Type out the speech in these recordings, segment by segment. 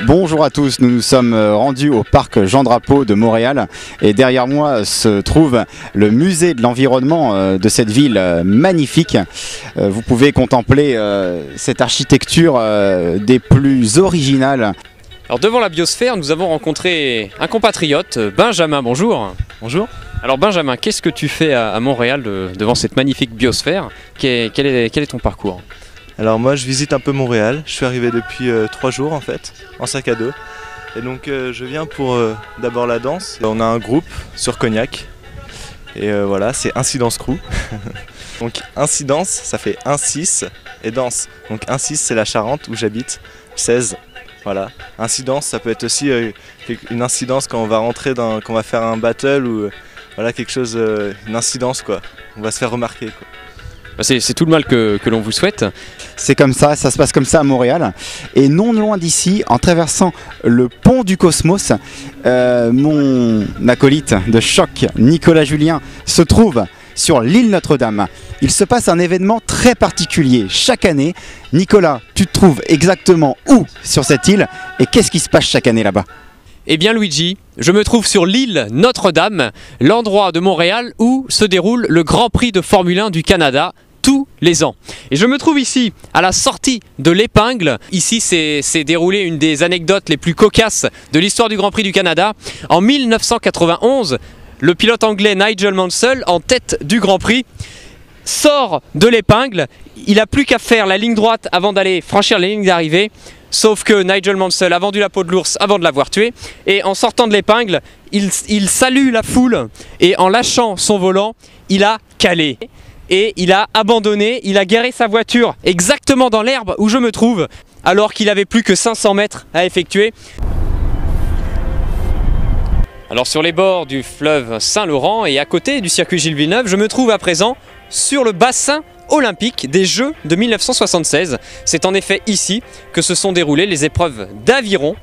Bonjour à tous, nous nous sommes rendus au parc Jean Drapeau de Montréal et derrière moi se trouve le musée de l'environnement de cette ville magnifique. Vous pouvez contempler cette architecture des plus originales. Alors devant la biosphère, nous avons rencontré un compatriote, Benjamin, bonjour. Bonjour. Alors Benjamin, qu'est-ce que tu fais à Montréal devant cette magnifique biosphère? Quel est ton parcours? Alors moi je visite un peu Montréal, je suis arrivé depuis 3 jours en fait, en sac à dos. Et donc je viens pour d'abord la danse. On a un groupe sur Cognac. Et voilà, c'est Incidence Crew. Donc incidence, ça fait 1-6 et danse. Donc 1-6 c'est la Charente où j'habite, 16. Voilà. Incidence, ça peut être aussi une incidence quand on va rentrer quand on va faire un battle ou voilà quelque chose, une incidence quoi. On va se faire remarquer quoi. C'est tout le mal que l'on vous souhaite. C'est comme ça se passe comme ça à Montréal. Et non loin d'ici, en traversant le pont du Cosmos, mon acolyte de choc, Nicolas Julien, se trouve sur l'île Notre-Dame. Il se passe un événement très particulier chaque année. Nicolas, tu te trouves exactement où sur cette île et qu'est-ce qui se passe chaque année là-bas ? Eh bien Luigi, je me trouve sur l'île Notre-Dame, l'endroit de Montréal où se déroule le Grand Prix de Formule 1 du Canada tous les ans. Et je me trouve ici, à la sortie de l'Épingle. Ici, s'est déroulée une des anecdotes les plus cocasses de l'histoire du Grand Prix du Canada. En 1991, le pilote anglais Nigel Mansell, en tête du Grand Prix, sort de l'Épingle. Il n'a plus qu'à faire la ligne droite avant d'aller franchir la ligne d'arrivée. Sauf que Nigel Mansell a vendu la peau de l'ours avant de l'avoir tué. Et en sortant de l'Épingle, il salue la foule. Et en lâchant son volant, il a calé. Et il a abandonné, il a garé sa voiture exactement dans l'herbe où je me trouve, alors qu'il n'avait plus que 500 mètres à effectuer. Alors sur les bords du fleuve Saint-Laurent et à côté du circuit Gilles Villeneuve, je me trouve à présent sur le bassin olympique des Jeux de 1976. C'est en effet ici que se sont déroulées les épreuves d'aviron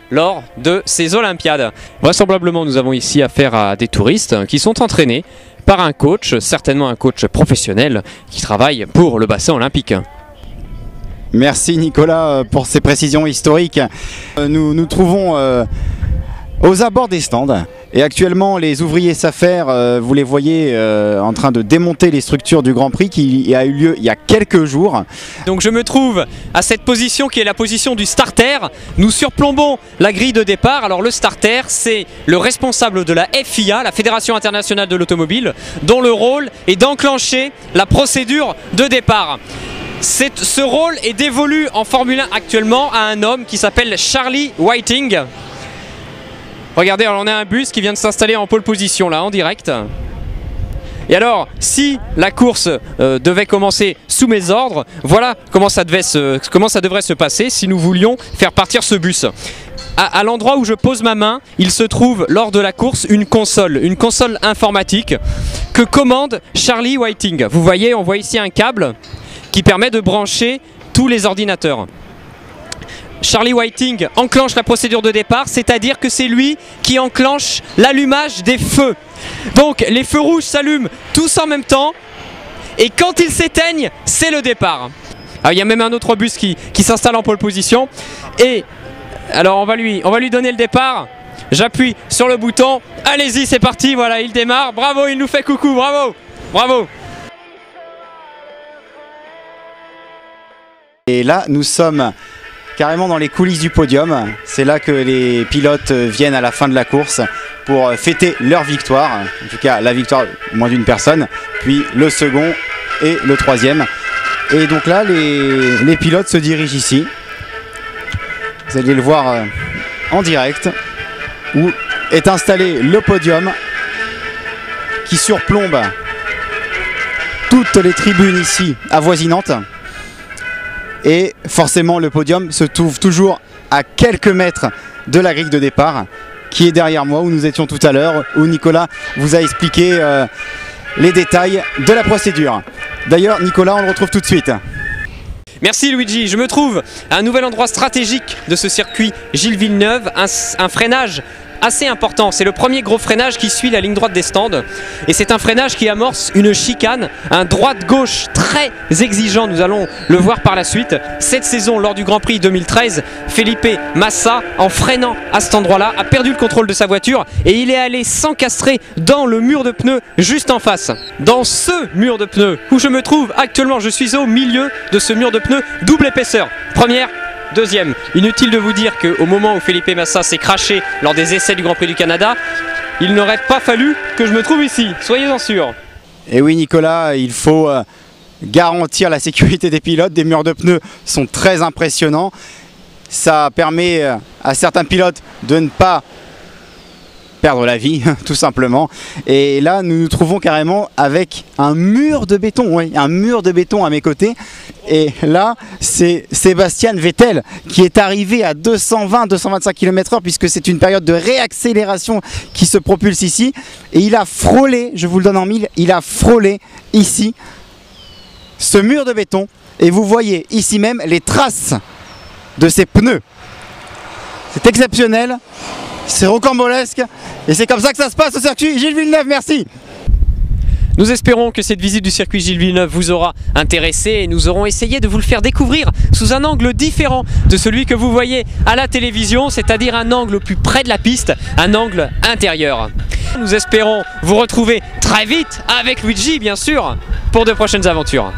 lors de ces Olympiades. Vraisemblablement, nous avons ici affaire à des touristes qui sont entraînés par un coach, certainement un coach professionnel qui travaille pour le bassin olympique. Merci Nicolas pour ces précisions historiques. Nous nous trouvons aux abords des stands et actuellement les ouvriers s'affairent, vous les voyez en train de démonter les structures du Grand Prix qui a eu lieu il y a quelques jours. Donc je me trouve à cette position qui est la position du starter. Nous surplombons la grille de départ. Alors le starter, c'est le responsable de la FIA, la Fédération Internationale de l'Automobile, dont le rôle est d'enclencher la procédure de départ. Ce rôle est dévolu en Formule 1 actuellement à un homme qui s'appelle Charlie Whiting. Regardez, alors on a un bus qui vient de s'installer en pole position là, en direct. Et alors, si la course devait commencer sous mes ordres, voilà comment ça devrait se passer si nous voulions faire partir ce bus. À l'endroit où je pose ma main, il se trouve lors de la course une console informatique que commande Charlie Whiting. Vous voyez, on voit ici un câble qui permet de brancher tous les ordinateurs. Charlie Whiting enclenche la procédure de départ, c'est-à-dire que c'est lui qui enclenche l'allumage des feux. Donc les feux rouges s'allument tous en même temps et quand ils s'éteignent, c'est le départ. Alors, il y a même un autre bus qui s'installe en pole position et alors on va lui donner le départ. J'appuie sur le bouton, allez-y c'est parti, voilà il démarre, bravo, il nous fait coucou, bravo, bravo. Et là nous sommes carrément dans les coulisses du podium, c'est là que les pilotes viennent à la fin de la course pour fêter leur victoire, en tout cas la victoire moins d'une personne, puis le second et le troisième. Et donc là les pilotes se dirigent ici, vous allez le voir en direct, où est installé le podium qui surplombe toutes les tribunes ici avoisinantes. Et forcément le podium se trouve toujours à quelques mètres de la grille de départ qui est derrière moi où nous étions tout à l'heure, où Nicolas vous a expliqué les détails de la procédure. D'ailleurs Nicolas, on le retrouve tout de suite. Merci Luigi, je me trouve à un nouvel endroit stratégique de ce circuit Gilles Villeneuve, un freinage assez important. C'est le premier gros freinage qui suit la ligne droite des stands. Et c'est un freinage qui amorce une chicane, un droite-gauche très exigeant. Nous allons le voir par la suite. Cette saison, lors du Grand Prix 2013, Felipe Massa, en freinant à cet endroit-là, a perdu le contrôle de sa voiture et il est allé s'encastrer dans le mur de pneus juste en face. Dans ce mur de pneus où je me trouve actuellement, je suis au milieu de ce mur de pneus double épaisseur. Première, deuxième. Inutile de vous dire qu'au moment où Felipe Massa s'est craché lors des essais du Grand Prix du Canada, il n'aurait pas fallu que je me trouve ici, soyez-en sûrs. Et oui Nicolas, il faut garantir la sécurité des pilotes. Des murs de pneus sont très impressionnants. Ça permet à certains pilotes de ne pas perdre la vie, tout simplement. Et là, nous nous trouvons carrément avec un mur de béton, oui, un mur de béton à mes côtés. Et là, c'est Sébastien Vettel qui est arrivé à 220-225 km/h puisque c'est une période de réaccélération qui se propulse ici. Et il a frôlé, je vous le donne en mille, il a frôlé ici ce mur de béton. Et vous voyez ici même les traces de ses pneus. C'est exceptionnel. C'est rocambolesque et c'est comme ça que ça se passe au circuit Gilles Villeneuve, merci. Nous espérons que cette visite du circuit Gilles Villeneuve vous aura intéressé et nous aurons essayé de vous le faire découvrir sous un angle différent de celui que vous voyez à la télévision, c'est-à-dire un angle plus près de la piste, un angle intérieur. Nous espérons vous retrouver très vite avec Luigi bien sûr pour de prochaines aventures.